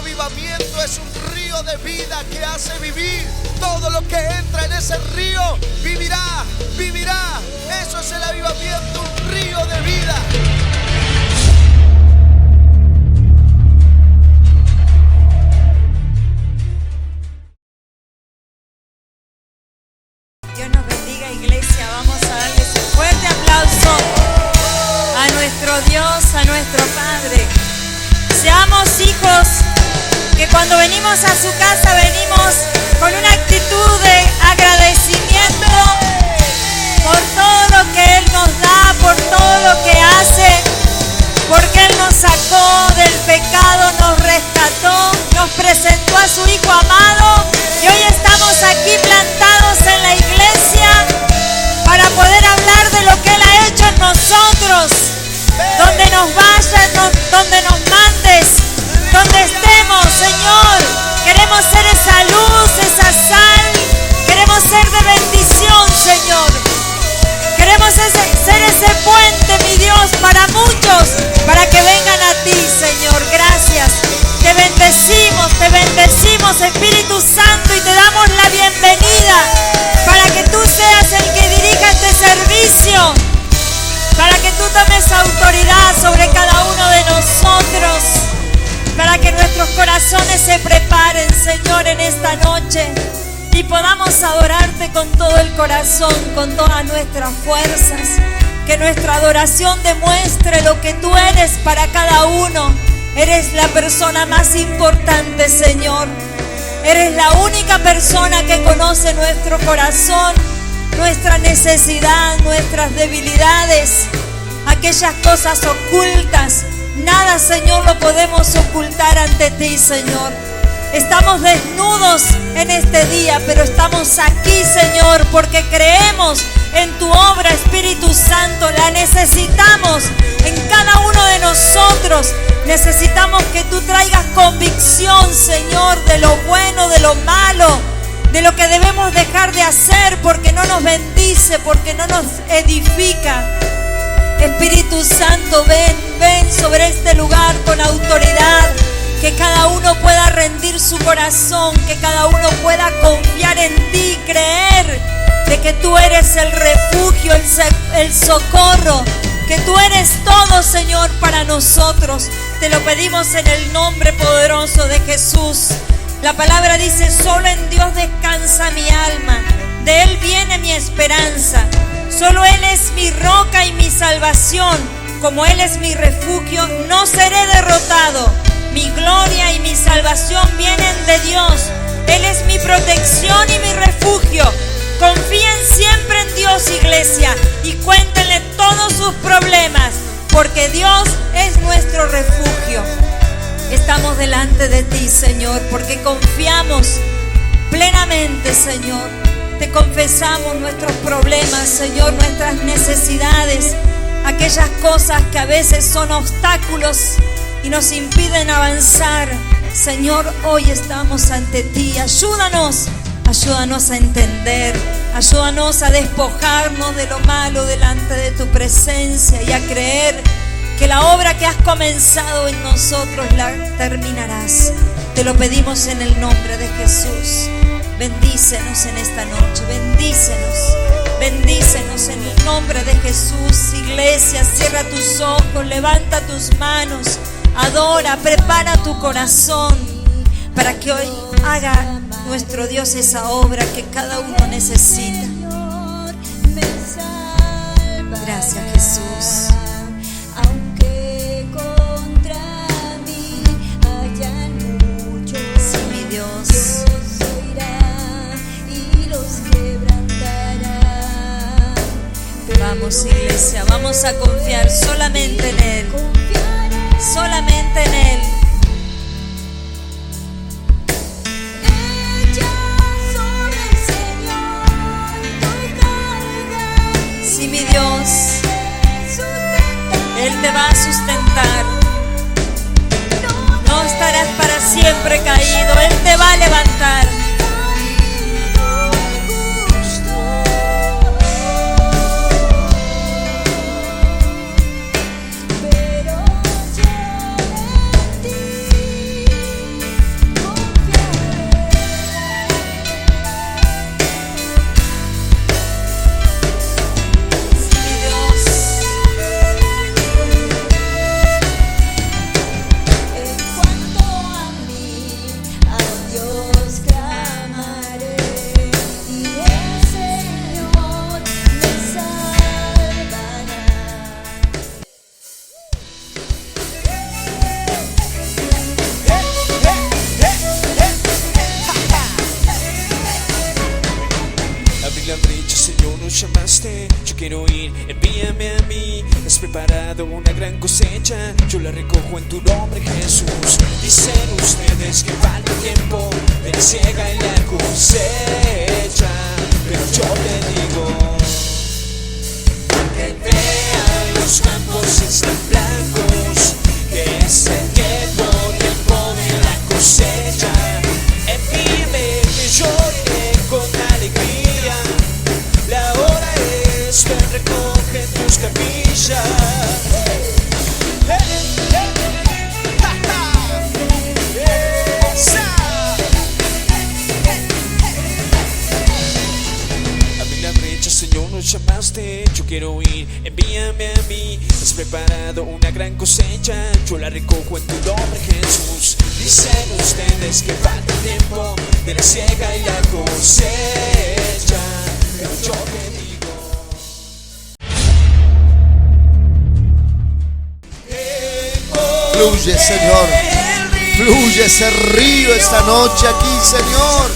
avivamiento es un río de vida que hace vivir. Todo lo que entra en ese río vivirá, vivirá. Eso es el avivamiento, un río de vida. Dios nos bendiga, iglesia. Vamos a darles un fuerte aplauso a nuestro Dios, a nuestro Padre. Seamos hijos que cuando venimos a su casa venimos con una actitud de agradecimiento por todo lo que Él nos da, por todo lo que hace, porque Él nos sacó del pecado, nos rescató, nos presentó a su Hijo amado y hoy estamos aquí plantados en la iglesia para poder hablar de lo que Él ha hecho en nosotros. Donde nos vayas, donde nos mandes, donde estemos, Señor, queremos ser esa luz, esa sal, queremos ser de bendición, Señor. Queremos ser ese puente, mi Dios, para muchos, para que vengan a ti, Señor. Gracias. Te bendecimos, Espíritu Santo, y te damos la bienvenida para que tú seas el que dirija este servicio, para que tú tomes autoridad sobre cada uno de nosotros, para que nuestros corazones se preparen, Señor, en esta noche y podamos adorarte con todo el corazón, con todas nuestras fuerzas. Que nuestra adoración demuestre lo que tú eres para cada uno. Eres la persona más importante, Señor. Eres la única persona que conoce nuestro corazón, nuestra necesidad, nuestras debilidades, aquellas cosas ocultas. Nada, Señor, lo podemos ocultar ante ti, Señor. Estamos desnudos en este día, pero estamos aquí, Señor, porque creemos en tu obra, Espíritu Santo. La necesitamos en cada uno de nosotros. Necesitamos que tú traigas convicción, Señor, de lo bueno, de lo malo, de lo que debemos dejar de hacer porque no nos bendice, porque no nos edifica. Espíritu Santo, ven sobre este lugar con autoridad. Que cada uno pueda rendir su corazón, que cada uno pueda confiar en ti, creer de que tú eres el refugio, el socorro, que tú eres todo, Señor, para nosotros. Te lo pedimos en el nombre poderoso de Jesús. La palabra dice: solo en Dios descansa mi alma, de Él viene mi esperanza. Solo Él es mi roca y mi salvación. Como Él es mi refugio, no seré derrotado. Mi gloria y mi salvación vienen de Dios. Él es mi protección y mi refugio. Confíen siempre en Dios, iglesia, y cuéntenle todos sus problemas, porque Dios es nuestro refugio. Estamos delante de ti, Señor, porque confiamos plenamente, Señor. Te confesamos nuestros problemas, Señor, nuestras necesidades, aquellas cosas que a veces son obstáculos y nos impiden avanzar. Señor, hoy estamos ante ti. Ayúdanos a entender, ayúdanos a despojarnos de lo malo delante de tu presencia y a creer que la obra que has comenzado en nosotros la terminarás. Te lo pedimos en el nombre de Jesús. Bendícenos en esta noche, bendícenos en el nombre de Jesús. Iglesia, cierra tus ojos, levanta tus manos, adora, prepara tu corazón para que hoy haga nuestro Dios esa obra que cada uno necesita. Gracias, Jesús. Aunque contra mí hayan muchos, sí, mi Dios, oirá y los quebrantará. Vamos, iglesia, vamos a confiar solamente en Él, solamente en Él. Sí, mi Dios, Él te va a sustentar. No estarás para siempre caído, Él te va a levantar. la brecha, Señor, nos llamaste. Yo quiero ir, envíame a mí. Has preparado una gran cosecha, yo la recojo en tu nombre, Jesús. Dicen ustedes que falta tiempo de la siega y la cosecha, pero yo te digo que vean los campos están blancos, que es el tiempo de la cosecha. Envíame que yo iré con alegría. La hora es, ven, recoge tus camillas. Abrí la brecha, Señor, nos llamaste. Yo quiero ir, envíame a mí. Has preparado una gran cosecha, yo la recojo en tu nombre, Jesús. Dicen ustedes que falta tiempo de la siega y la cosecha, pero yo te digo. Fluye, Señor. Fluye ese río esta noche aquí, Señor.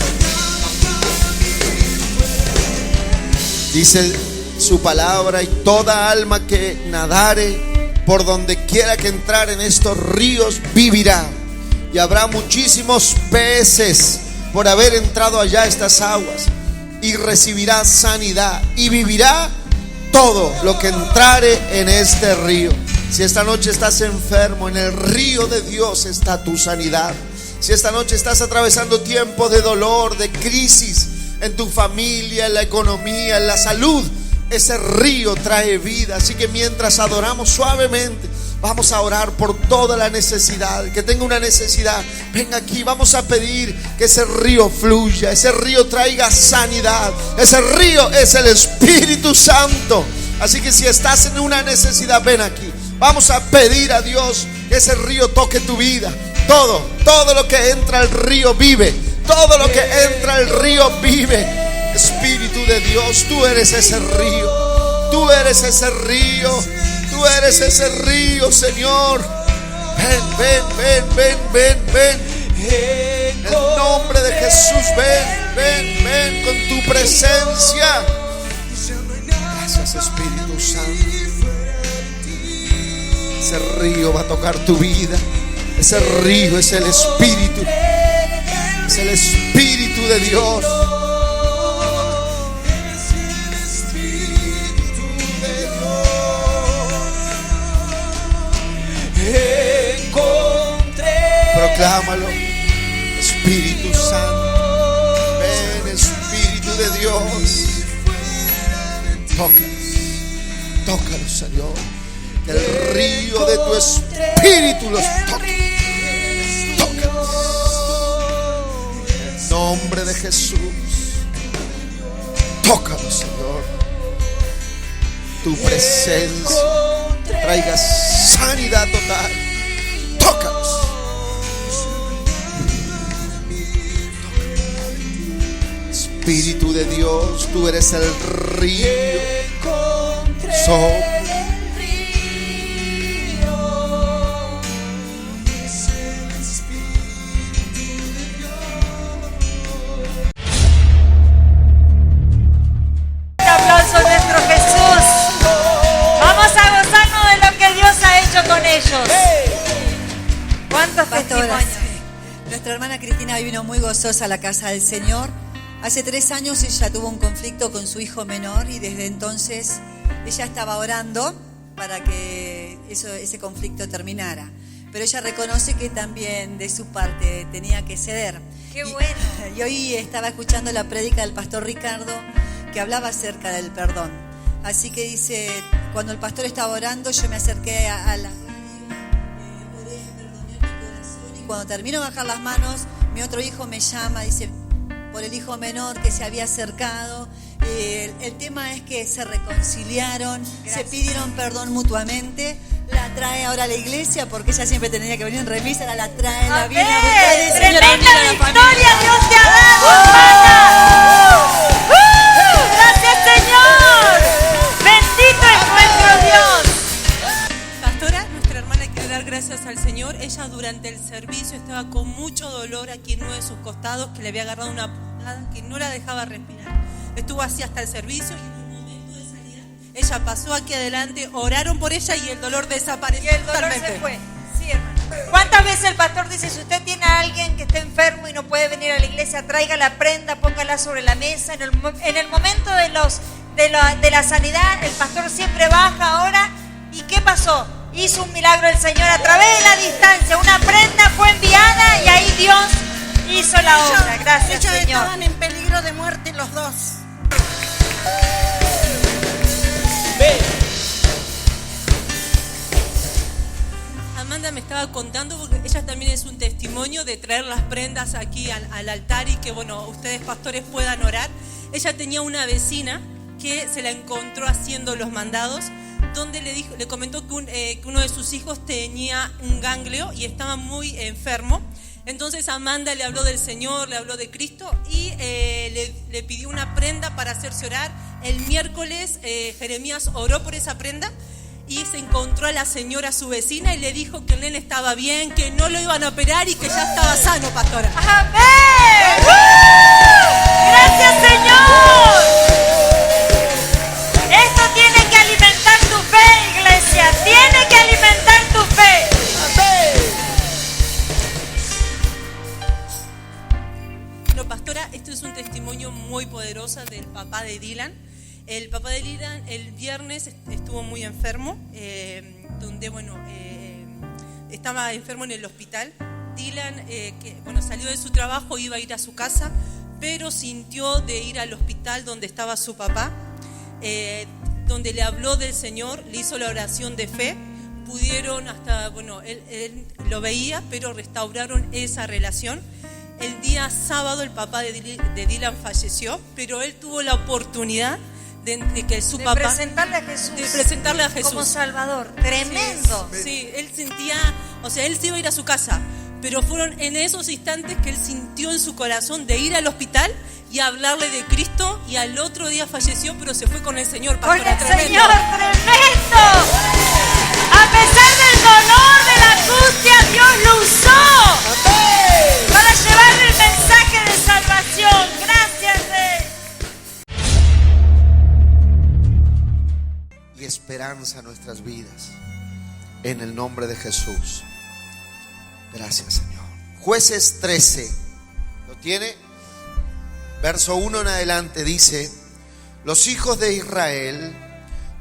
Dice su palabra: y toda alma que nadare por donde quiera que entrar en estos ríos vivirá. Y habrá muchísimos peces por haber entrado allá a estas aguas. Y recibirá sanidad y vivirá todo lo que entrare en este río. Si esta noche estás enfermo, en el río de Dios está tu sanidad. Si esta noche estás atravesando tiempos de dolor, de crisis en tu familia, en la economía, en la salud, ese río trae vida. Así que mientras adoramos suavemente, vamos a orar por toda la necesidad. Que tenga una necesidad, ven aquí, vamos a pedir que ese río fluya, ese río traiga sanidad. Ese río es el Espíritu Santo. Así que si estás en una necesidad, ven aquí. Vamos a pedir a Dios que ese río toque tu vida. Todo lo que entra al río vive. Todo lo que entra al río vive. Espíritu de Dios, tú eres ese río. Tú eres ese río. Tú eres ese río, Señor. Ven. En el nombre de Jesús, ven con tu presencia. Gracias, Espíritu Santo. Ese río va a tocar tu vida. Ese río es el Espíritu. Es el Espíritu de Dios. Proclámalo, Espíritu Santo. Ven, Espíritu de Dios. Tócalos, Señor. Que el río de tu Espíritu los toque. Tócalos. En nombre de Jesús. Tócalos, Señor. Tu presencia traiga sanidad total. Tócalos. Espíritu de Dios, tú eres el río. Sopla. Un aplauso a nuestro Jesús. Vamos a gozarnos de lo que Dios ha hecho con ellos. ¿Cuántos testimonios? Nuestra hermana Cristina vino muy gozosa a la casa del Señor. Hace 3 años ella tuvo un conflicto con su hijo menor y desde entonces ella estaba orando para que ese conflicto terminara. Pero ella reconoce que también de su parte tenía que ceder. ¡Qué bueno! Y hoy estaba escuchando la prédica del pastor Ricardo que hablaba acerca del perdón. Así que dice, cuando el pastor estaba orando, yo me acerqué a la radio, oré, perdoné mi corazón, y cuando termino de bajar las manos, mi otro hijo me llama, dice, por el hijo menor que se había acercado. El tema es que se reconciliaron, se pidieron perdón mutuamente. La trae ahora a la iglesia porque ella siempre tenía que venir en remisa, ahora la trae, la viene a buscar. Y ¡Tremenda victoria Dios te ha dado, hermana! ¡Gracias, Señor! ¡Bendito es nuestro Dios! Pastora, nuestra hermana quiere dar gracias al Señor. Ella durante el servicio estaba con mucho dolor aquí en uno de sus costados, que le había agarrado una puntada que no la dejaba respirar. estuvo así hasta el servicio y en un momento de salida ella pasó aquí adelante, oraron por ella y el dolor desapareció. Y el dolor totalmente. se fue. Sí, hermano. ¿Cuántas veces el pastor dice, si usted tiene a alguien que esté enfermo y no puede venir a la iglesia, traiga la prenda, póngala sobre la mesa? En el momento de la sanidad, el pastor siempre baja ahora. ¿Y qué pasó? Hizo un milagro el Señor a través de la distancia. Una prenda fue enviada y ahí Dios hizo la obra. Gracias, ellos Señor. estaban en peligro de muerte los dos. Amanda me estaba contando, porque ella también es un testimonio de traer las prendas aquí al altar y que, bueno, ustedes pastores puedan orar. Ella tenía una vecina que se la encontró haciendo los mandados, donde le comentó que uno de sus hijos tenía un ganglio y estaba muy enfermo. Entonces Amanda le habló del Señor, le habló de Cristo y le pidió una prenda para hacerse orar. El miércoles Jeremías oró por esa prenda y se encontró a la señora, su vecina, y le dijo que el nene estaba bien, que no lo iban a operar y que ya estaba sano, pastora. ¡Amén! ¡Gracias, Señor! Esto tiene que alimentar tu fe, iglesia. Tiene que alimentar tu fe. Bueno, pastora, esto es un testimonio muy poderoso del papá de Dylan. El papá de Dylan el viernes estuvo muy enfermo, estaba enfermo en el hospital. Dylan salió de su trabajo, iba a ir a su casa, pero sintió de ir al hospital donde estaba su papá, donde le habló del Señor, le hizo la oración de fe. Pudieron él lo veía, pero restauraron esa relación. El día sábado el papá de Dylan falleció, pero él tuvo la oportunidad de que su papá presentarle a Jesús. De presentarle a Jesús Como Salvador. Tremendo. Sí, él sentía, él se iba a ir a su casa, pero fueron en esos instantes que él sintió en su corazón de ir al hospital y hablarle de Cristo, y al otro día falleció, pero se fue con el Señor. Con el Pastora, tremendo. Señor, tremendo. A pesar del dolor, de la angustia, Dios lo usó para llevarle el mensaje de salvación. Gracias, Rey. Y esperanza a nuestras vidas. En el nombre de Jesús. Gracias, Señor. Jueces 13. ¿Lo tiene? Verso 1 en adelante dice: los hijos de Israel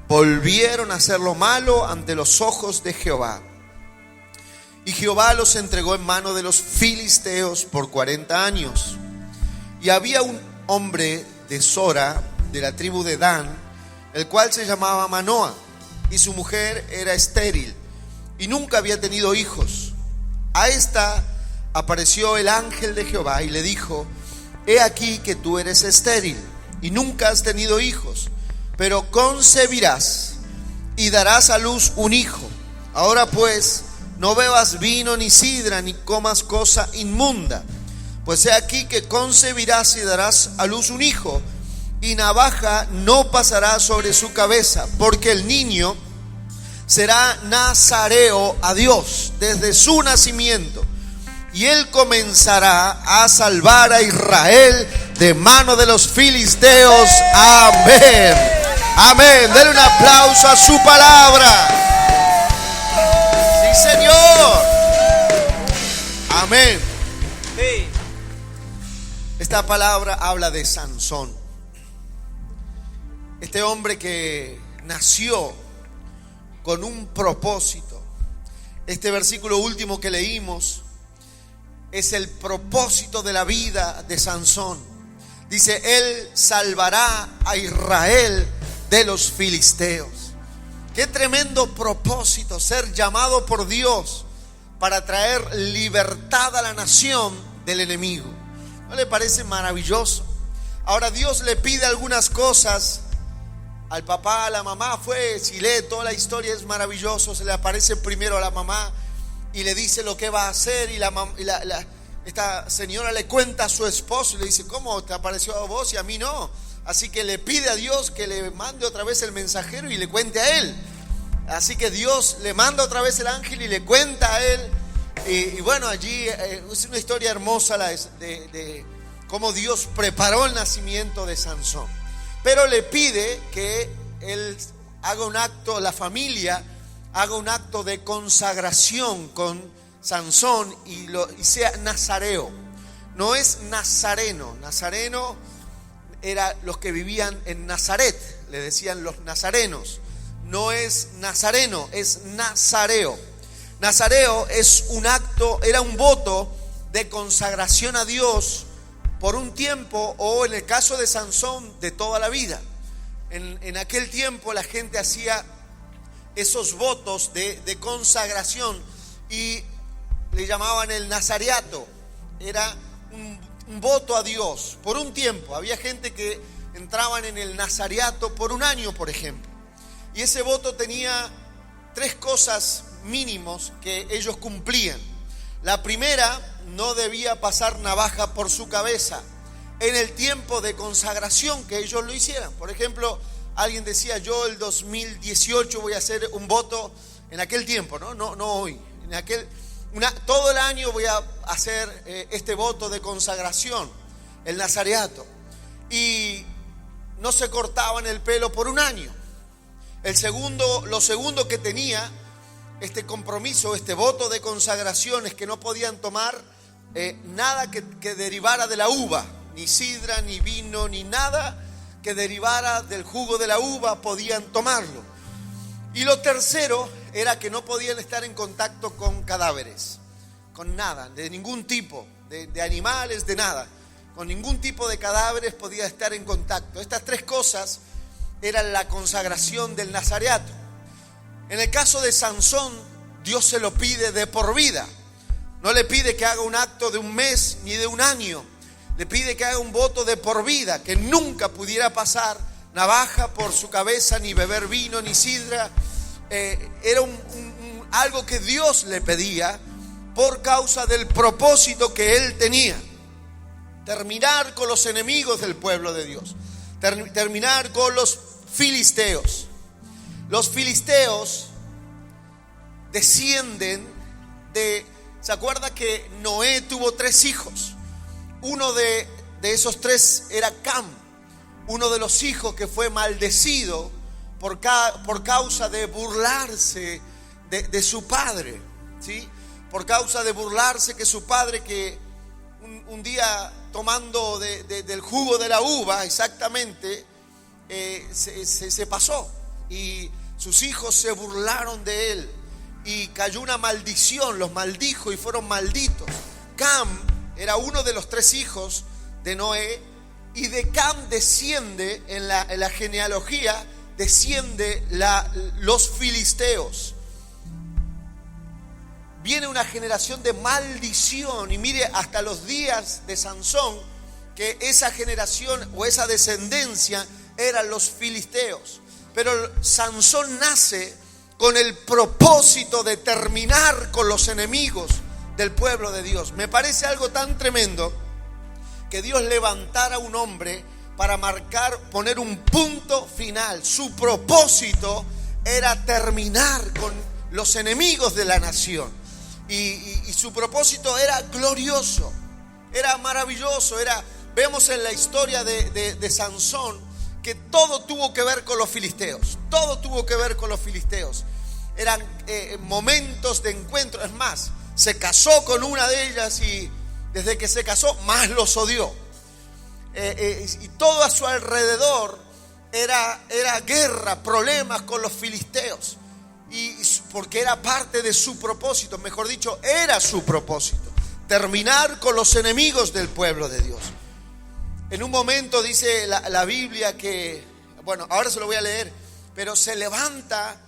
volvieron a hacer lo malo ante los ojos de Jehová. Y Jehová los entregó en mano de los filisteos por 40 años. Y había un hombre de Sora, de la tribu de Dan, el cual se llamaba Manoa, y su mujer era estéril, y nunca había tenido hijos. A esta apareció el ángel de Jehová y le dijo: he aquí que tú eres estéril, y nunca has tenido hijos, pero concebirás, y darás a luz un hijo. Ahora pues, no bebas vino ni sidra, ni comas cosa inmunda, pues he aquí que concebirás y darás a luz un hijo, y navaja no pasará sobre su cabeza, porque el niño será nazareo a Dios desde su nacimiento, y él comenzará a salvar a Israel de mano de los filisteos. Amén. Amén. Denle un aplauso a su palabra. Sí, Señor. Amén. Esta palabra habla de Sansón. Este hombre que nació con un propósito. Este versículo último que leímos es el propósito de la vida de Sansón. Dice: él salvará a Israel de los filisteos. Qué tremendo propósito, ser llamado por Dios para traer libertad a la nación del enemigo. ¿No le parece maravilloso? Ahora Dios le pide algunas cosas al papá, a la mamá. Si lee toda la historia es maravilloso. Se le aparece primero a la mamá y le dice lo que va a hacer, y esta señora le cuenta a su esposo y le dice: ¿cómo te apareció a vos y a mí no? Así que le pide a Dios que le mande otra vez el mensajero y le cuente a él. Así que Dios le manda otra vez el ángel y le cuenta a él. Y bueno, allí es una historia hermosa de cómo Dios preparó el nacimiento de Sansón. pero le pide que él haga un acto, la familia haga un acto de consagración con Sansón y sea nazareo. No es nazareno. Nazareno era los que vivían en Nazaret, le decían los nazarenos. No es nazareno, es nazareo. Nazareo es un acto, era un voto de consagración a Dios por un tiempo, o en el caso de Sansón, de toda la vida. En aquel tiempo la gente hacía esos votos de consagración y le llamaban el nazareato. Era un voto a Dios por un tiempo. Había gente que entraban en el nazareato por un año, por ejemplo. Y ese voto tenía 3 cosas mínimos que ellos cumplían. La primera, no debía pasar navaja por su cabeza en el tiempo de consagración que ellos lo hicieran. Por ejemplo, alguien decía, yo el 2018 voy a hacer un voto, en aquel tiempo, no hoy, todo el año voy a hacer este voto de consagración, el nazareato. Y no se cortaban el pelo por un año. Lo segundo que tenía este compromiso, este voto de consagración, es que no podían tomar nada que derivara de la uva, ni sidra, ni vino, ni nada que derivara del jugo de la uva podían tomarlo. Y lo tercero era que no podían estar en contacto con cadáveres, con nada, de ningún tipo, de animales, de nada. Con ningún tipo de cadáveres podía estar en contacto. Estas 3 cosas eran la consagración del nazareato. En el caso de Sansón, Dios se lo pide de por vida. No le pide que haga un acto de un mes ni de un año. Le pide que haga un voto de por vida, que nunca pudiera pasar navaja por su cabeza, ni beber vino, ni sidra. Era algo que Dios le pedía por causa del propósito que él tenía. Terminar con los enemigos del pueblo de Dios. Terminar con los filisteos. Los filisteos descienden de... ¿Se acuerda que Noé tuvo 3 hijos? Uno de esos 3 era Cam, uno de los hijos que fue maldecido por causa de burlarse de su padre, ¿sí? Por causa de burlarse que su padre, que un día tomando del jugo de la uva, exactamente, se pasó y sus hijos se burlaron de él y cayó una maldición, los maldijo y fueron malditos. Cam era uno de los 3 hijos de Noé, y de Cam desciende, en la genealogía, desciende los filisteos. Viene una generación de maldición, y mire, hasta los días de Sansón, que esa generación o esa descendencia eran los filisteos. Pero Sansón nace con el propósito de terminar con los enemigos del pueblo de Dios. Me parece algo tan tremendo que Dios levantara a un hombre para poner un punto final. Su propósito era terminar con los enemigos de la nación. Y su propósito era glorioso, era maravilloso. Vemos en la historia de Sansón que todo tuvo que ver con los filisteos. Todo tuvo que ver con los filisteos. Eran momentos de encuentro. Es más, se casó con una de ellas y desde que se casó más los odió. Y todo a su alrededor era guerra, problemas con los filisteos. Y porque era parte de su propósito, mejor dicho, era su propósito, terminar con los enemigos del pueblo de Dios. En un momento dice la Biblia que, bueno, ahora se lo voy a leer, pero se levanta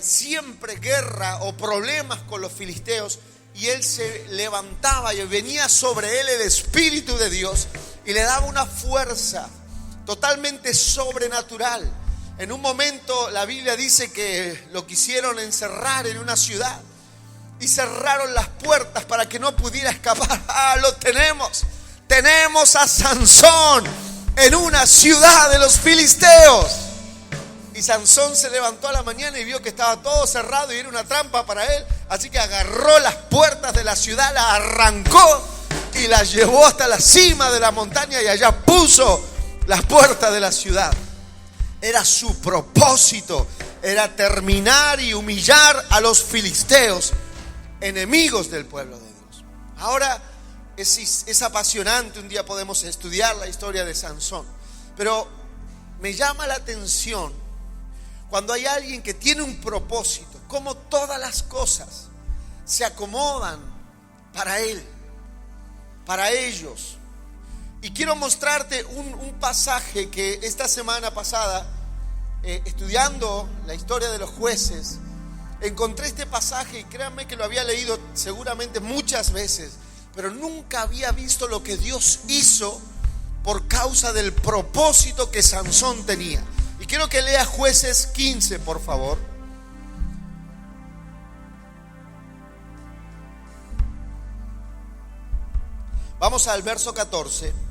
siempre guerra o problemas con los filisteos, y él se levantaba y venía sobre él el Espíritu de Dios y le daba una fuerza totalmente sobrenatural. En un momento la Biblia dice que lo quisieron encerrar en una ciudad y cerraron las puertas para que no pudiera escapar. Lo tenemos. Tenemos a Sansón en una ciudad de los filisteos. Y Sansón se levantó a la mañana y vio que estaba todo cerrado y era una trampa para él. Así que agarró las puertas de la ciudad, las arrancó y las llevó hasta la cima de la montaña y allá puso las puertas de la ciudad. Era su propósito, era terminar y humillar a los filisteos, enemigos del pueblo de Dios. Ahora es apasionante, un día podemos estudiar la historia de Sansón, pero me llama la atención cuando hay alguien que tiene un propósito, cómo todas las cosas se acomodan para él, para ellos. Y quiero mostrarte un pasaje que esta semana pasada, estudiando la historia de los jueces, encontré este pasaje y créanme que lo había leído seguramente muchas veces, pero nunca había visto lo que Dios hizo por causa del propósito que Sansón tenía. Y quiero que lea Jueces 15, por favor. Vamos al verso 14.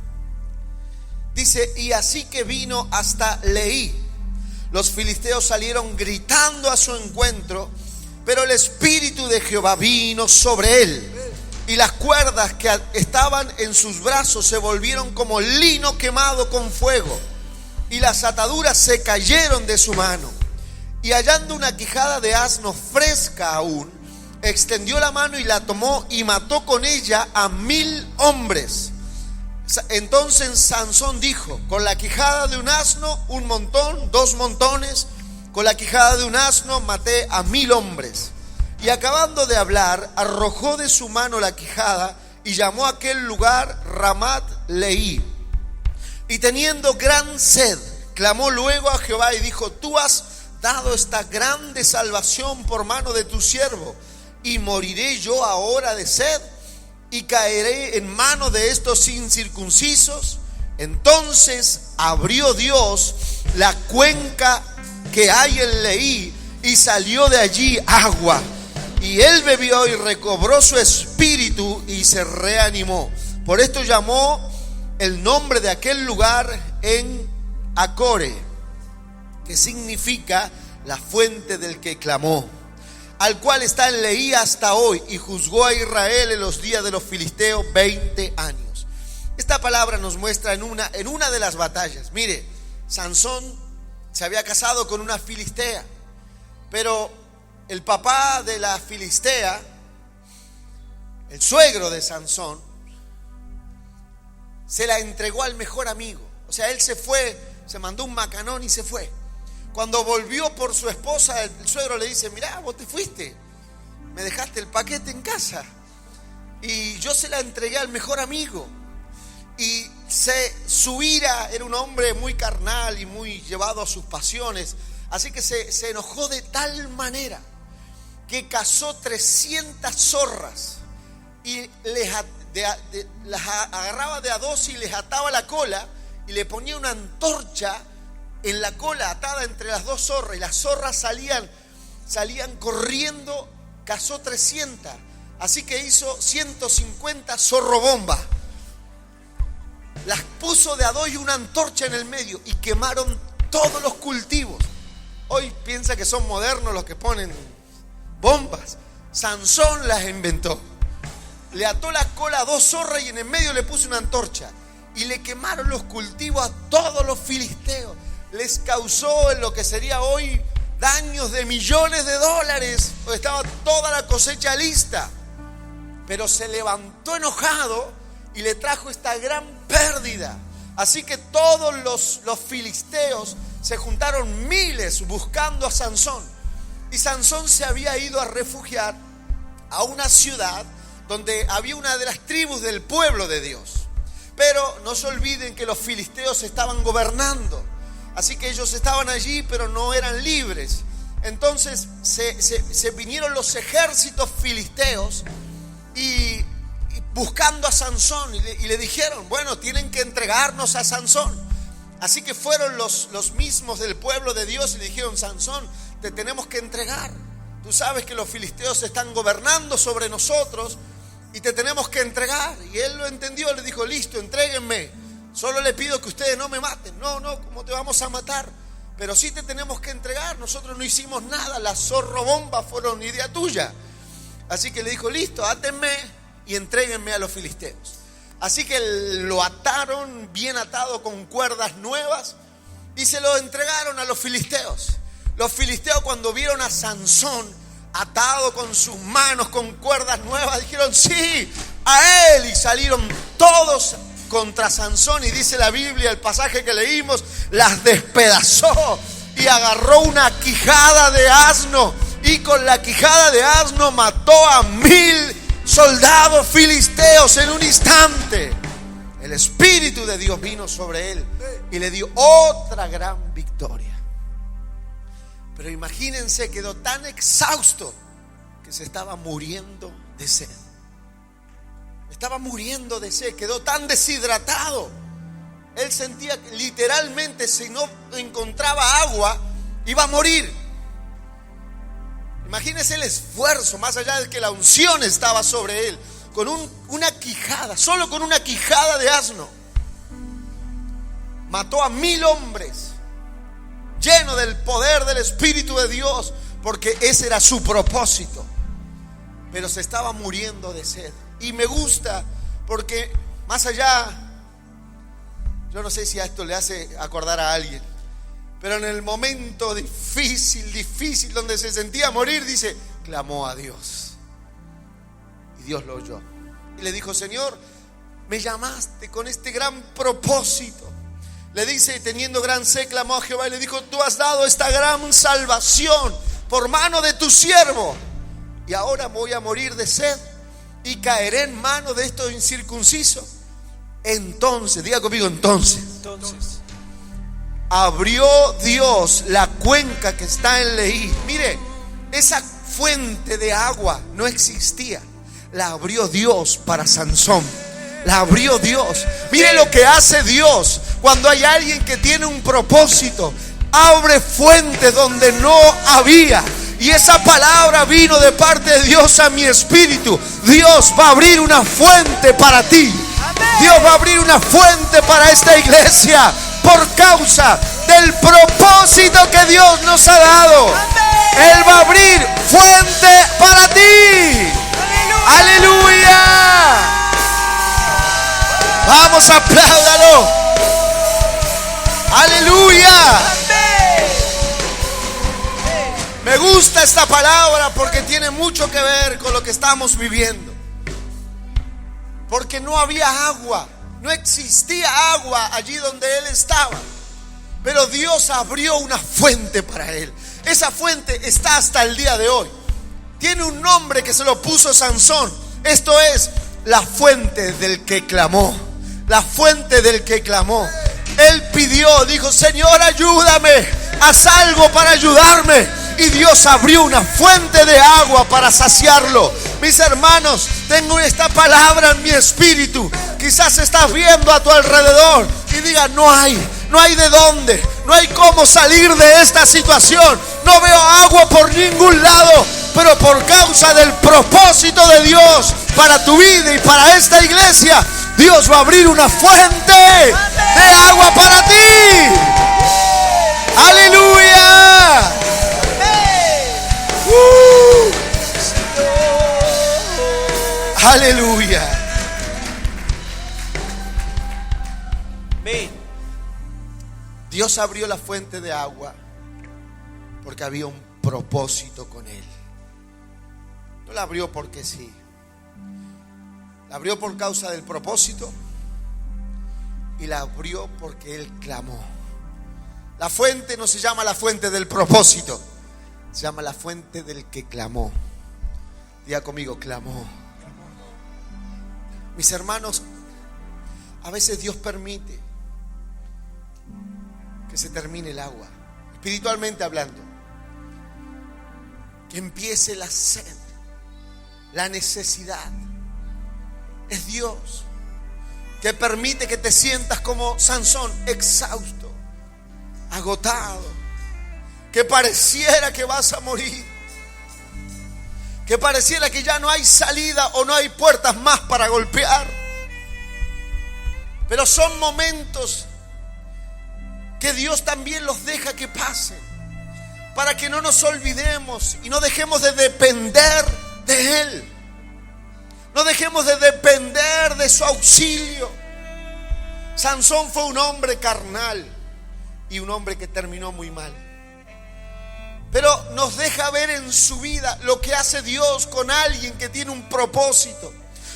Dice: y así que vino hasta Leí. Los filisteos salieron gritando a su encuentro, pero el Espíritu de Jehová vino sobre él, y las cuerdas que estaban en sus brazos se volvieron como lino quemado con fuego, y las ataduras se cayeron de su mano. Y hallando una quijada de asno fresca aún, extendió la mano y la tomó y mató con ella a 1000 hombres. Entonces Sansón dijo: con la quijada de un asno, un montón, 2 montones, con la quijada de un asno maté a 1000 hombres. Y acabando de hablar, arrojó de su mano la quijada y llamó a aquel lugar Ramat Leí. Y teniendo gran sed, clamó luego a Jehová y dijo: tú has dado esta grande salvación por mano de tu siervo, y moriré yo ahora de sed, y caeré en mano de estos incircuncisos. Entonces abrió Dios la cuenca que hay en Leí, y salió de allí agua, y él bebió y recobró su espíritu y se reanimó. Por esto llamó el nombre de aquel lugar En Acore, que significa la fuente del que clamó, al cual está en Leí hasta hoy, y juzgó a Israel en los días de los filisteos 20 años. Esta palabra nos muestra en una de las batallas. Mire, Sansón se había casado con una filistea, pero el papá de la filistea, el suegro de Sansón, se la entregó al mejor amigo. O sea, él se fue, se mandó un macanón y se fue. Cuando volvió por su esposa, el suegro le dice: mirá, vos te fuiste, me dejaste el paquete en casa y yo se la entregué al mejor amigo. Y su ira, era un hombre muy carnal y muy llevado a sus pasiones, así que se enojó de tal manera que cazó 300 zorras y las agarraba de a 2 y les ataba la cola y le ponía una antorcha en la cola atada entre las 2 zorras, y las zorras salían corriendo. Cazó 300, así que hizo 150 zorrobombas, las puso de a 2 y una antorcha en el medio, y quemaron todos los cultivos. Hoy piensa que son modernos los que ponen bombas. Sansón las inventó. Le ató la cola a 2 zorras y en el medio le puso una antorcha, y le quemaron los cultivos a todos los filisteos. Les causó en lo que sería hoy daños de millones de dólares, porque estaba toda la cosecha lista. Pero se levantó enojado y le trajo esta gran pérdida. Así que todos los filisteos se juntaron, miles, buscando a Sansón. Y Sansón se había ido a refugiar a una ciudad donde había una de las tribus del pueblo de Dios. Pero no se olviden que los filisteos estaban gobernando. Así que ellos estaban allí, pero no eran libres. Entonces se vinieron los ejércitos filisteos y buscando a Sansón, y le dijeron: bueno, tienen que entregarnos a Sansón. Así que fueron los mismos del pueblo de Dios y le dijeron: Sansón, te tenemos que entregar. Tú sabes que los filisteos están gobernando sobre nosotros y te tenemos que entregar. Y él lo entendió, le dijo: listo, entréguenme. Solo le pido que ustedes no me maten. No, ¿cómo te vamos a matar? Pero sí te tenemos que entregar. Nosotros no hicimos nada. Las zorrobombas fueron idea tuya. Así que le dijo: listo, átenme y entréguenme a los filisteos. Así que lo ataron bien atado con cuerdas nuevas y se lo entregaron a los filisteos. Los filisteos, cuando vieron a Sansón atado con sus manos con cuerdas nuevas, dijeron sí, a él, y salieron todos contra Sansón, y dice la Biblia, el pasaje que leímos, las despedazó y agarró una quijada de asno, y con la quijada de asno mató a 1000 soldados filisteos en un instante. El Espíritu de Dios vino sobre él y le dio otra gran victoria. Pero imagínense, quedó tan exhausto que se estaba muriendo de sed. Estaba muriendo de sed, quedó tan deshidratado. Él sentía que literalmente, si no encontraba agua, iba a morir. Imagínense el esfuerzo, más allá de que la unción estaba sobre él, con una quijada, solo con una quijada de asno, mató a 1000 hombres, lleno del poder del Espíritu de Dios, porque ese era su propósito. Pero se estaba muriendo de sed. Y me gusta porque más allá, yo no sé si a esto le hace acordar a alguien, pero en el momento difícil donde se sentía morir, dice, clamó a Dios. Y Dios lo oyó. Y le dijo, Señor, me llamaste con este gran propósito. Le dice, teniendo gran sed, clamó a Jehová y le dijo, tú has dado esta gran salvación por mano de tu siervo. Y ahora voy a morir de sed y caeré en mano de estos incircuncisos. Entonces, diga conmigo, entonces abrió Dios la cuenca que está en Leí. Mire, esa fuente de agua no existía. La abrió Dios para Sansón. La abrió Dios. Mire lo que hace Dios cuando hay alguien que tiene un propósito. Abre fuentes donde no había. Y esa palabra vino de parte de Dios a mi espíritu. Dios va a abrir una fuente para ti. Dios va a abrir una fuente para esta iglesia por causa del propósito que Dios nos ha dado. Él va a abrir fuente para ti. ¡Aleluya! Vamos, apláudalo. ¡Aleluya! Me gusta esta palabra porque tiene mucho que ver con lo que estamos viviendo. Porque no había agua, no existía agua allí donde él estaba. Pero Dios abrió una fuente para él. Esa fuente está hasta el día de hoy. Tiene un nombre que se lo puso Sansón. Esto es la fuente del que clamó. La fuente del que clamó. Él pidió, dijo, Señor, ayúdame, haz algo para ayudarme. Y Dios abrió una fuente de agua para saciarlo. Mis hermanos, tengo esta palabra en mi espíritu. Quizás estás viendo a tu alrededor y digas, no hay de dónde, no hay cómo salir de esta situación. No veo agua por ningún lado. Pero por causa del propósito de Dios para tu vida y para esta iglesia, Dios va a abrir una fuente de agua para ti. ¡Aleluya! ¡Aleluya! Dios abrió la fuente de agua porque había un propósito con él. No la abrió porque sí. La abrió por causa del propósito y la abrió porque él clamó. La fuente no se llama la fuente del propósito, se llama la fuente del que clamó. Diga conmigo, clamó. Mis hermanos, a veces Dios permite que se termine el agua, espiritualmente hablando, que empiece la sed, la necesidad. Es Dios que permite que te sientas como Sansón, exhausto, agotado, que pareciera que vas a morir, que pareciera que ya no hay salida o no hay puertas más para golpear. Pero son momentos que Dios también los deja que pasen, para que no nos olvidemos y no dejemos de depender de Él. No dejemos de depender de su auxilio. Sansón fue un hombre carnal y un hombre que terminó muy mal. Pero nos deja ver en su vida lo que hace Dios con alguien que tiene un propósito.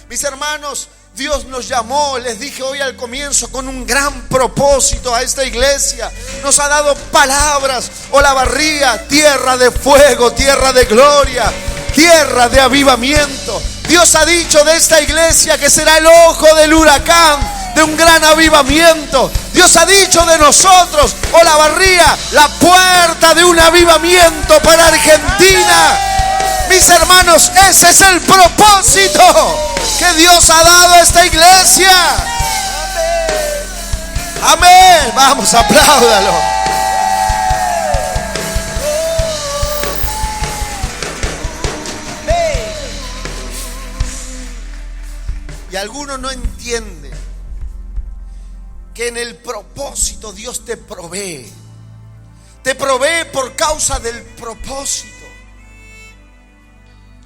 Mis hermanos, Dios nos llamó, les dije hoy al comienzo, con un gran propósito a esta iglesia. Nos ha dado palabras: Olavarría, tierra de fuego, tierra de gloria, tierra de avivamiento. Dios ha dicho de esta iglesia que será el ojo del huracán, de un gran avivamiento. Dios ha dicho de nosotros, Olavarría, la puerta de un avivamiento para Argentina. Mis hermanos, ese es el propósito que Dios ha dado a esta iglesia. Amén. Vamos, apláudalo. Y algunos no entienden que en el propósito Dios te provee. Te provee por causa del propósito.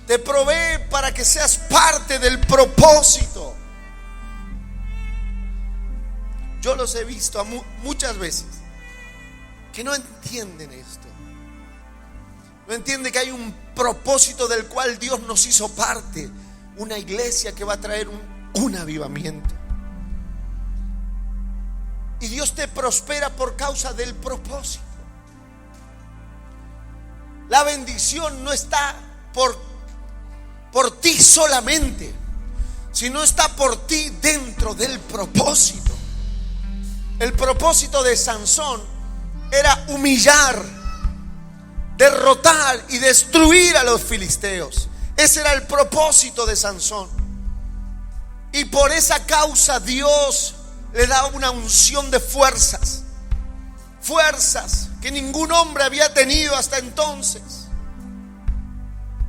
Te provee para que seas parte del propósito. Yo los he visto muchas veces que no entienden esto. No entienden que hay un propósito del cual Dios nos hizo parte. Una iglesia que va a traer un avivamiento. Y Dios te prospera por causa del propósito. La bendición no está por ti solamente, sino está por ti dentro del propósito. El propósito de Sansón era humillar, derrotar y destruir a los filisteos. Ese era el propósito de Sansón. Y por esa causa Dios le da una unción de fuerzas. Fuerzas que ningún hombre había tenido hasta entonces.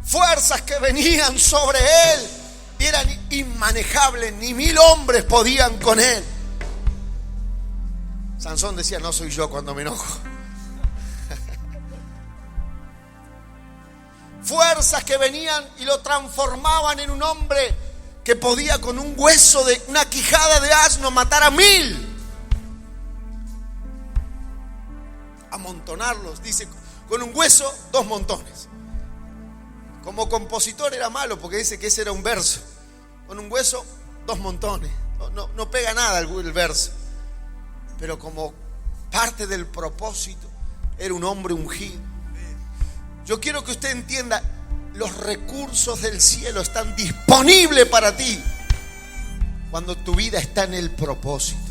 Fuerzas que venían sobre él y eran inmanejables. Ni 1000 hombres podían con él. Sansón decía: no soy yo cuando me enojo. Fuerzas que venían y lo transformaban en un hombre que podía con un hueso de una quijada de asno matar a 1000. Amontonarlos, dice, con un hueso 2 montones. Como compositor era malo porque dice que ese era un verso. Con un hueso 2 montones. No pega nada el verso. Pero como parte del propósito, era un hombre ungido. Yo quiero que usted entienda: los recursos del cielo están disponibles para ti cuando tu vida está en el propósito.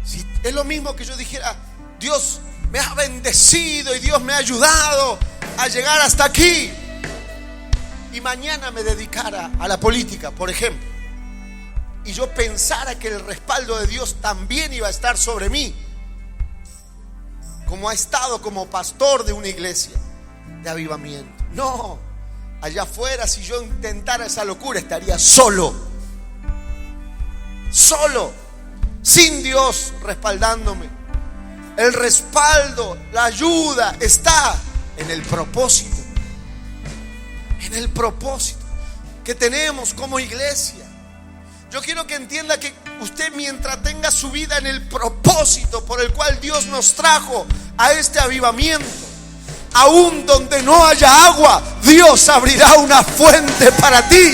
Si es lo mismo que yo dijera: Dios me ha bendecido y Dios me ha ayudado a llegar hasta aquí, y mañana me dedicara a la política, por ejemplo, y yo pensara que el respaldo de Dios también iba a estar sobre mí, como ha estado como pastor de una iglesia de avivamiento. No, allá afuera, si yo intentara esa locura, estaría solo, sin Dios respaldándome. El respaldo, la ayuda está en el propósito. En el propósito que tenemos como iglesia. Yo quiero que entienda que usted, mientras tenga su vida en el propósito por el cual Dios nos trajo a este avivamiento, aún donde no haya agua, Dios abrirá una fuente para ti,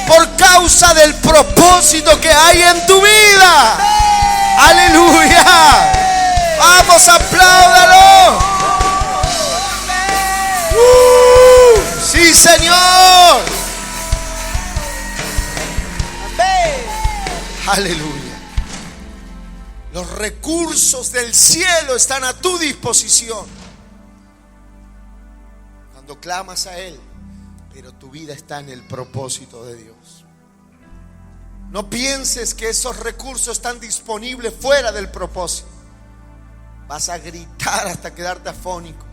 por causa del propósito que hay en tu vida. Aleluya. Vamos, apláudalo. Sí, Señor. Aleluya. Los recursos del cielo están a tu disposición cuando clamas a Él, pero tu vida está en el propósito de Dios. No pienses que esos recursos están disponibles fuera del propósito. Vas a gritar hasta quedarte afónico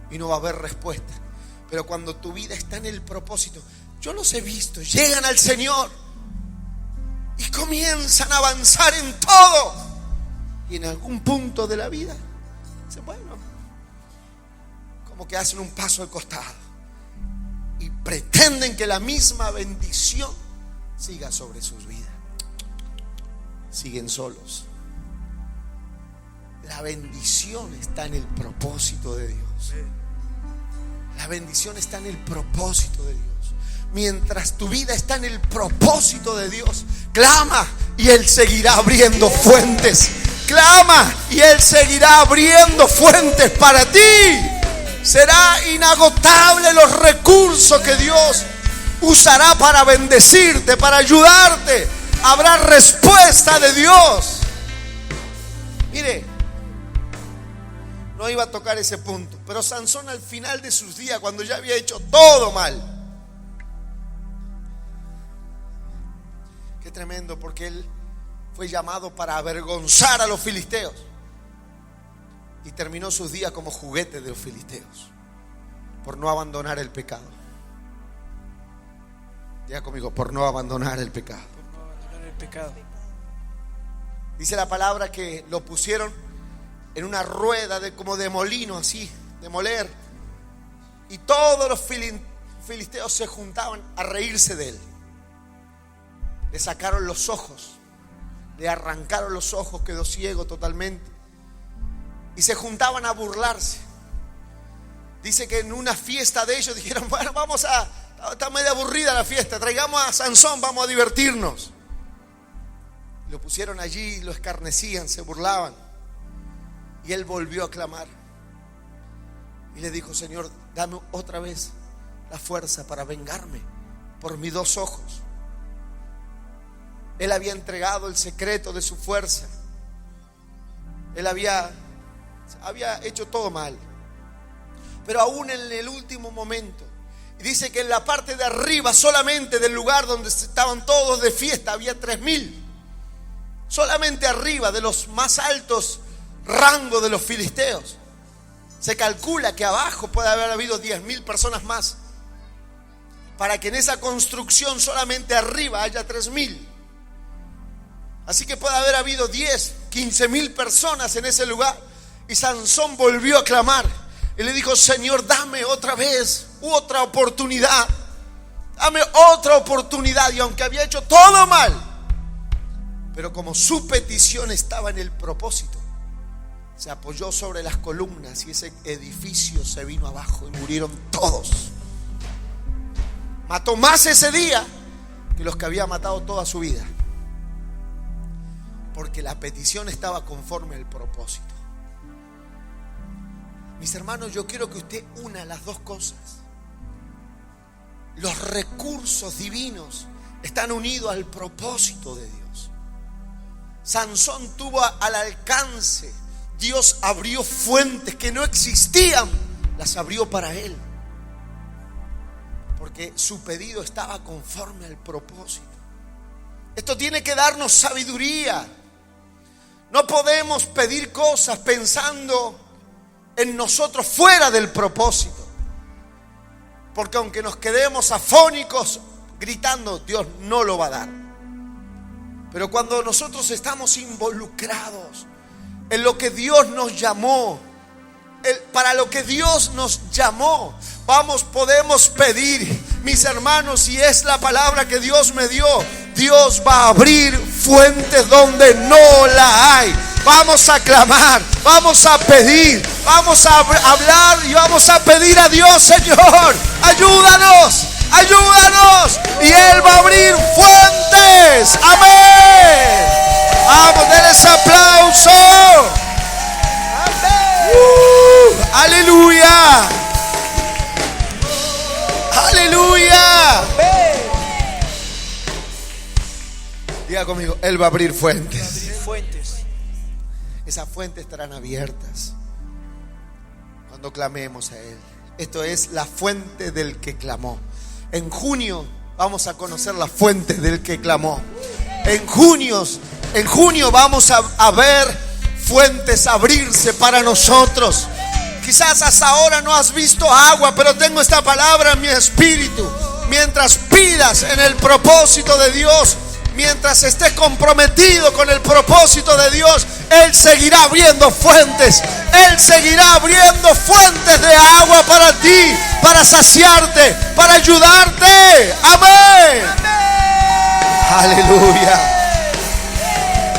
y no va a haber respuesta. Pero cuando tu vida está en el propósito, yo los he visto, llegan al Señor y comienzan a avanzar en todo, y en algún punto de la vida dicen: bueno, como que hacen un paso al costado y pretenden que la misma bendición siga sobre sus vidas. Siguen solos. La bendición está en el propósito de Dios. La bendición está en el propósito de Dios. Mientras tu vida está en el propósito de Dios, clama y Él seguirá abriendo fuentes. Clama y Él seguirá abriendo fuentes para ti. Será inagotable los recursos que Dios usará para bendecirte, para ayudarte. Habrá respuesta de Dios. Mire, no iba a tocar ese punto, pero Sansón al final de sus días, cuando ya había hecho todo mal, qué tremendo, porque él fue llamado para avergonzar a los filisteos y terminó sus días como juguete de los filisteos por no abandonar el pecado. Diga conmigo, por no abandonar el pecado. Por no abandonar el pecado. Dice la palabra que lo pusieron en una rueda como de molino, así, de moler, y todos los filisteos se juntaban a reírse de él. Le sacaron los ojos, le arrancaron los ojos, quedó ciego totalmente, y se juntaban a burlarse. Dice que en una fiesta de ellos dijeron: bueno, está medio aburrida la fiesta, traigamos a Sansón, vamos a divertirnos. Lo pusieron allí, lo escarnecían, se burlaban. Y él volvió a clamar y le dijo: Señor, dame otra vez la fuerza para vengarme por mis dos ojos. Él había entregado el secreto de su fuerza. Él había hecho todo mal. Pero aún en el último momento, y dice que en la parte de arriba solamente del lugar donde estaban todos de fiesta había 3,000. Solamente arriba de los más altos rangos de los filisteos. Se calcula que abajo puede haber habido 10,000 personas más, para que en esa construcción solamente arriba haya 3,000. Así que puede haber habido 10, 15,000 personas en ese lugar. Y Sansón volvió a clamar y le dijo: Señor, dame otra vez, otra oportunidad. Dame otra oportunidad. Y aunque había hecho todo mal, pero como su petición estaba en el propósito, se apoyó sobre las columnas y ese edificio se vino abajo y murieron todos. Mató más ese día que los que había matado toda su vida, porque la petición estaba conforme al propósito. Mis hermanos, yo quiero que usted una las dos cosas. Los recursos divinos están unidos al propósito de Dios. Sansón tuvo al alcance. Dios abrió fuentes que no existían, las abrió para él, porque su pedido estaba conforme al propósito. Esto tiene que darnos sabiduría. No podemos pedir cosas pensando en nosotros fuera del propósito, porque aunque nos quedemos afónicos gritando, Dios no lo va a dar. Pero cuando nosotros estamos involucrados en lo que Dios nos llamó, para lo que Dios nos llamó, podemos pedir, mis hermanos, y es la palabra que Dios me dio. Dios va a abrir fuentes donde no la hay. Vamos a clamar, vamos a pedir, vamos a hablar y vamos a pedir a Dios: Señor, ayúdanos, ayúdanos, y Él va a abrir fuentes. Amén. Vamos, denle ese aplauso. Aleluya. Aleluya. Diga conmigo: Él va a abrir fuentes. Esas fuentes estarán abiertas cuando clamemos a Él. Esto es la fuente del que clamó. En junio vamos a conocer la fuente del que clamó. En junio vamos a ver fuentes abrirse para nosotros. Quizás hasta ahora no has visto agua, pero tengo esta palabra en mi espíritu. Mientras pidas en el propósito de Dios, mientras estés comprometido con el propósito de Dios, Él seguirá abriendo fuentes. Él seguirá abriendo fuentes de agua para ti, para saciarte, para ayudarte. Amén. Aleluya.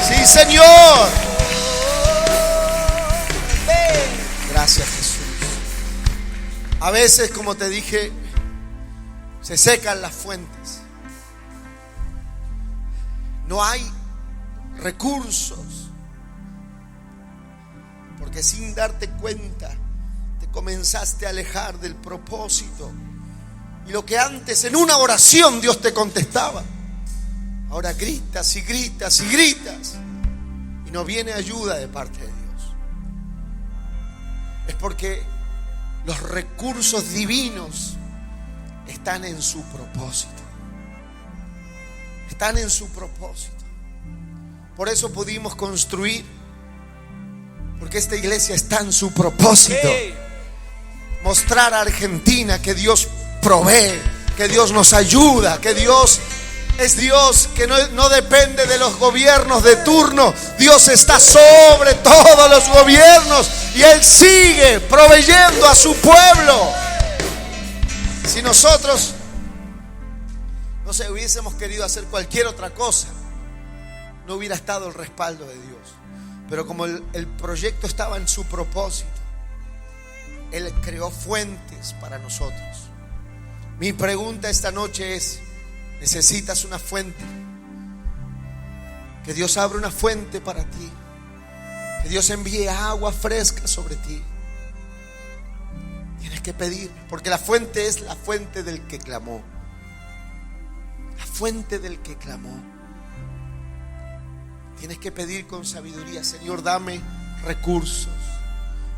Sí, Señor. Gracias, Jesús. A veces, como te dije, se secan las fuentes. No hay recursos. Porque sin darte cuenta, te comenzaste a alejar del propósito. Y lo que antes en una oración Dios te contestaba, ahora gritas y gritas y gritas. Y no viene ayuda de parte de Dios. Es porque los recursos divinos están en su propósito. Están en su propósito. Por eso pudimos construir. Porque esta iglesia está en su propósito. Mostrar a Argentina que Dios provee, que Dios nos ayuda, que Dios es Dios, que no depende de los gobiernos de turno. Dios está sobre todos los gobiernos y Él sigue proveyendo a su pueblo. Si nosotros, no sé, hubiésemos querido hacer cualquier otra cosa, no hubiera estado el respaldo de Dios. Pero como el proyecto estaba en su propósito, Él creó fuentes para nosotros. Mi pregunta esta noche es: ¿necesitas una fuente? Que Dios abra una fuente para ti. Que Dios envíe agua fresca sobre ti. Tienes que pedir, porque la fuente es la fuente del que clamó. La fuente del que clamó. Tienes que pedir con sabiduría: Señor, dame recursos.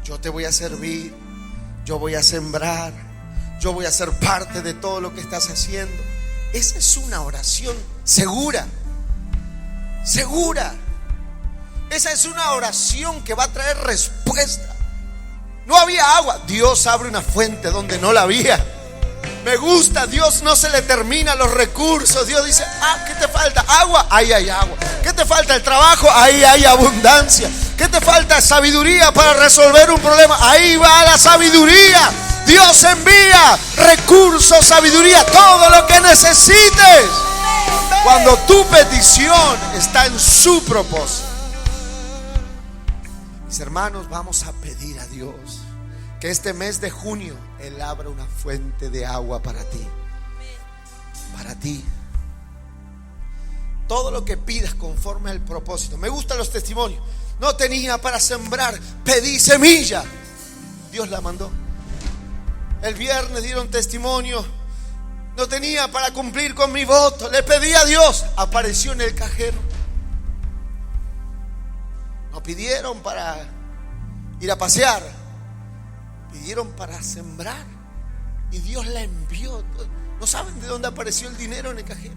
Yo te voy a servir. Yo voy a sembrar. Yo voy a ser parte de todo lo que estás haciendo. Esa es una oración segura. Segura. Esa es una oración que va a traer respuesta. No había agua. Dios abre una fuente donde no la había. Me gusta, Dios no se le termina los recursos. Dios dice: ¿qué te falta? Agua, ahí hay agua. ¿Qué te falta? El trabajo, ahí hay abundancia. ¿Qué te falta? Sabiduría para resolver un problema, ahí va la sabiduría. Dios envía recursos, sabiduría, todo lo que necesites, cuando tu petición está en su propósito. Mis hermanos, vamos a pedir a Dios que este mes de junio Él abra una fuente de agua para ti. Para ti. Todo lo que pidas conforme al propósito. Me gustan los testimonios. No tenía para sembrar, pedí semilla, Dios la mandó. El viernes dieron testimonio: no tenía para cumplir con mi voto, le pedí a Dios, apareció en el cajero. No pidieron para ir a pasear, pidieron para sembrar y Dios la envió. ¿No saben de dónde apareció el dinero en el cajero?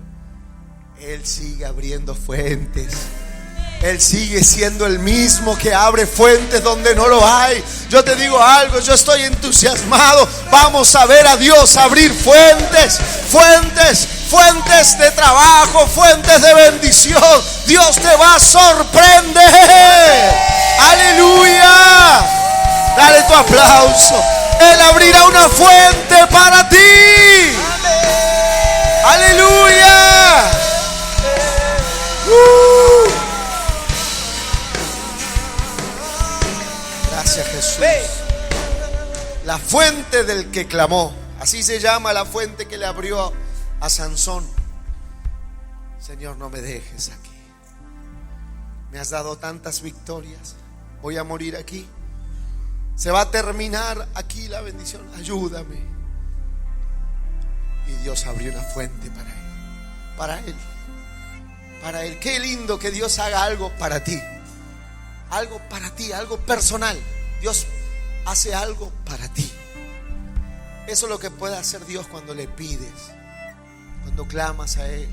Él sigue abriendo fuentes. Él sigue siendo el mismo que abre fuentes donde no lo hay. Yo te digo algo, yo estoy entusiasmado. Vamos a ver a Dios abrir fuentes, fuentes, fuentes de trabajo, fuentes de bendición. Dios te va a sorprender. Aleluya. Dale tu aplauso. Él abrirá una fuente para ti. Aleluya. Gracias, Jesús. La fuente del que clamó. Así se llama la fuente que le abrió a Sansón. Señor, no me dejes aquí. Me has dado tantas victorias. Voy a morir aquí. Se va a terminar aquí la bendición. Ayúdame. Y Dios abrió una fuente para él. Para él. Para él. Qué lindo que Dios haga algo para ti. Algo para ti, algo personal. Dios hace algo para ti. Eso es lo que puede hacer Dios cuando le pides, cuando clamas a Él.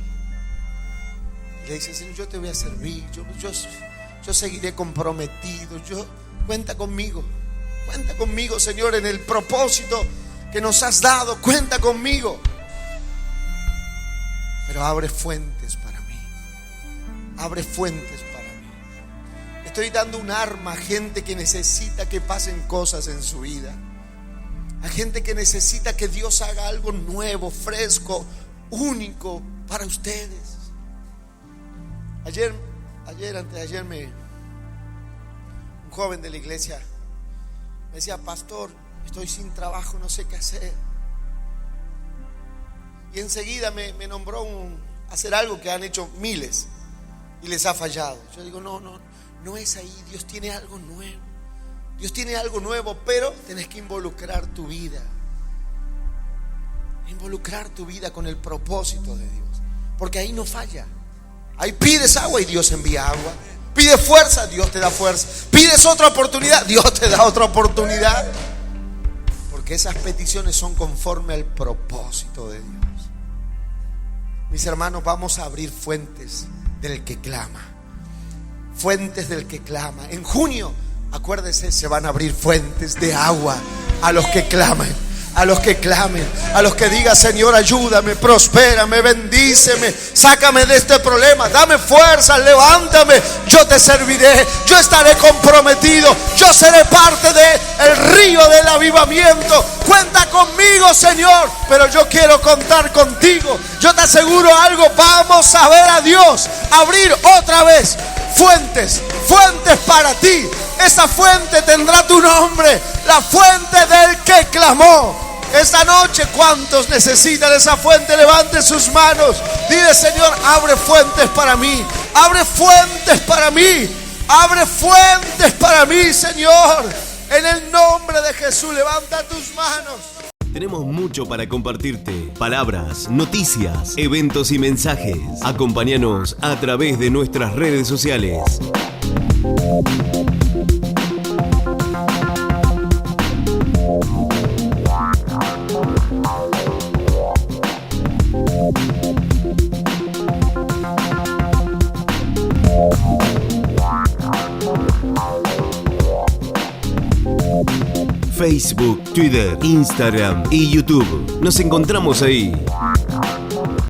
Y le dices: Señor, yo te voy a servir, yo seguiré comprometido. Cuenta conmigo, Señor, en el propósito que nos has dado. Cuenta conmigo. Pero abre fuentes para mí. abre fuentes para mí. Estoy dando un arma a gente que necesita que pasen cosas en su vida. A gente que necesita que Dios haga algo nuevo, fresco, único para ustedes. Antes de ayer, un joven de la iglesia me decía: pastor, estoy sin trabajo, no sé qué hacer. Y enseguida me nombró hacer algo que han hecho miles y les ha fallado. Yo digo, no es ahí. Dios tiene algo nuevo. Dios tiene algo nuevo, pero tenés que involucrar tu vida. Involucrar tu vida con el propósito de Dios, porque ahí no falla. Ahí pides agua y Dios envía agua. Pides fuerza, Dios te da fuerza. Pides otra oportunidad, Dios te da otra oportunidad. Porque esas peticiones son conforme al propósito de Dios. Mis hermanos, vamos a abrir fuentes del que clama. Fuentes del que clama. En junio, acuérdese, se van a abrir fuentes de agua a los que claman. A los que clamen, a los que digan: Señor, ayúdame, prospérame, bendíceme, sácame de este problema, dame fuerza, levántame, yo te serviré, yo estaré comprometido, yo seré parte del río del avivamiento. Cuenta conmigo, Señor, pero yo quiero contar contigo. Yo te aseguro algo: vamos a ver a Dios abrir otra vez fuentes para ti. Esa fuente tendrá tu nombre, la fuente del que clamó. Esta noche, ¿cuántos necesitan esa fuente? Levanten sus manos. Dile: Señor, abre fuentes para mí. Abre fuentes para mí. Abre fuentes para mí, Señor. En el nombre de Jesús, levanta tus manos. Tenemos mucho para compartirte. Palabras, noticias, eventos y mensajes. Acompáñanos a través de nuestras redes sociales. Facebook, Twitter, Instagram y YouTube. Nos encontramos ahí.